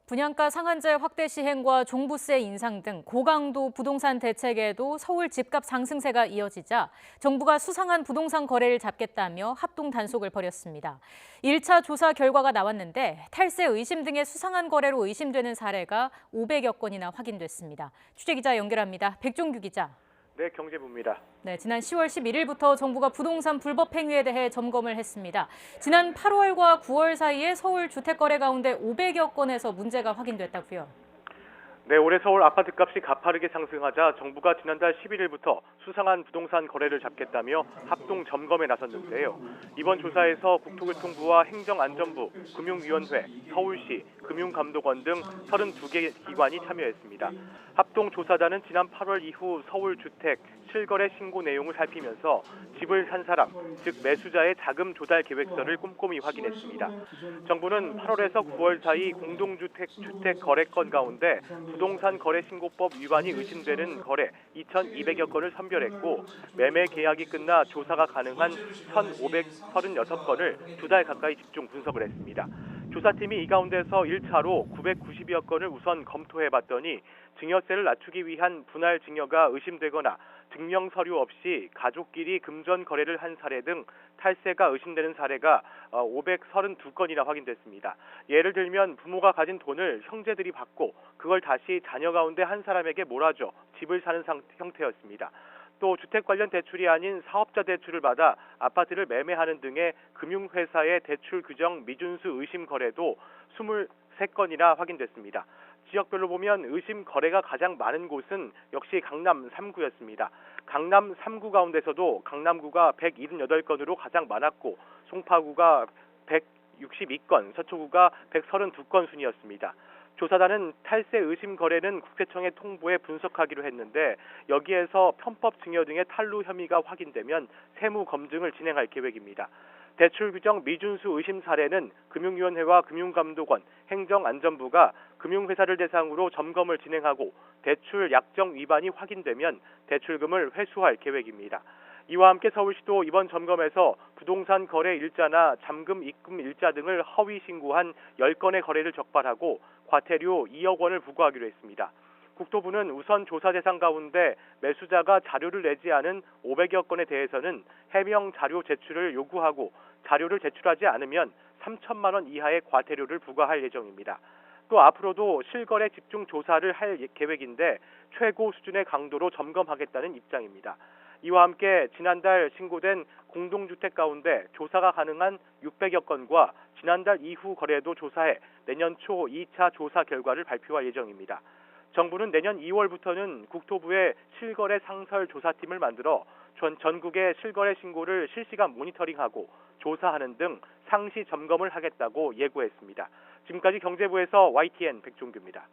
분양가 상한제 확대 시행과 종부세 인상 등 고강도 부동산 대책에도 서울 집값 상승세가 이어지자 정부가 수상한 부동산 거래를 잡겠다며 합동 단속을 벌였습니다. 1차 조사 결과가 나왔는데 탈세 의심 등의 수상한 거래로 의심되는 사례가 500여 건이나 확인됐습니다. 취재기자 연결합니다. 백종규 기자. 네, 경제부입니다. 네, 지난 10월 11일부터 정부가 부동산 불법 행위에 대해 점검을 했습니다. 지난 8월과 9월 사이에 서울 주택거래 가운데 500여 건에서 문제가 확인됐다고요. 네, 올해 서울 아파트값이 가파르게 상승하자 정부가 지난달 11일부터 수상한 부동산 거래를 잡겠다며 합동 점검에 나섰는데요. 이번 조사에서 국토교통부와 행정안전부, 금융위원회, 서울시, 금융감독원 등 32개 기관이 참여했습니다. 합동 조사단은 지난 8월 이후 서울 주택 실거래 신고 내용을 살피면서 집을 산 사람, 즉 매수자의 자금 조달 계획서를 꼼꼼히 확인했습니다. 정부는 8월에서 9월 사이 공동주택 주택 거래건 가운데 부동산 거래 신고법 위반이 의심되는 거래 2,200여 건을 선별했고 매매 계약이 끝나 조사가 가능한 1,536건을 2달 가까이 집중 분석을 했습니다. 조사팀이 이 가운데서 1차로 990여 건을 우선 검토해봤더니 증여세를 낮추기 위한 분할 증여가 의심되거나 증명 서류 없이 가족끼리 금전 거래를 한 사례 등 탈세가 의심되는 사례가 532건이나 확인됐습니다. 예를 들면 부모가 가진 돈을 형제들이 받고 그걸 다시 자녀 가운데 한 사람에게 몰아줘 집을 사는 형태였습니다. 또 주택 관련 대출이 아닌 사업자 대출을 받아 아파트를 매매하는 등의 금융회사의 대출 규정 미준수 의심 거래도 23건이나 확인됐습니다. 지역별로 보면 의심 거래가 가장 많은 곳은 역시 강남 3구였습니다. 강남 3구 가운데서도 강남구가 178건으로 가장 많았고 송파구가 162건, 서초구가 132건 순이었습니다. 조사단은 탈세 의심 거래는 국세청에 통보해 분석하기로 했는데 여기에서 편법 증여 등의 탈루 혐의가 확인되면 세무 검증을 진행할 계획입니다. 대출 규정 미준수 의심 사례는 금융위원회와 금융감독원, 행정안전부가 금융회사를 대상으로 점검을 진행하고 대출 약정 위반이 확인되면 대출금을 회수할 계획입니다. 이와 함께 서울시도 이번 점검에서 부동산 거래 일자나 잠금 입금 일자 등을 허위 신고한 10건의 거래를 적발하고 과태료 2억 원을 부과하기로 했습니다. 국토부는 우선 조사 대상 가운데 매수자가 자료를 내지 않은 500여 건에 대해서는 해명 자료 제출을 요구하고 자료를 제출하지 않으면 3천만 원 이하의 과태료를 부과할 예정입니다. 또 앞으로도 실거래 집중 조사를 할 계획인데 최고 수준의 강도로 점검하겠다는 입장입니다. 이와 함께 지난달 신고된 공동주택 가운데 조사가 가능한 600여 건과 지난달 이후 거래도 조사해 내년 초 2차 조사 결과를 발표할 예정입니다. 정부는 내년 2월부터는 국토부의 실거래 상설 조사팀을 만들어 전국의 실거래 신고를 실시간 모니터링하고 조사하는 등 상시 점검을 하겠다고 예고했습니다. 지금까지 경제부에서 YTN 백종규입니다.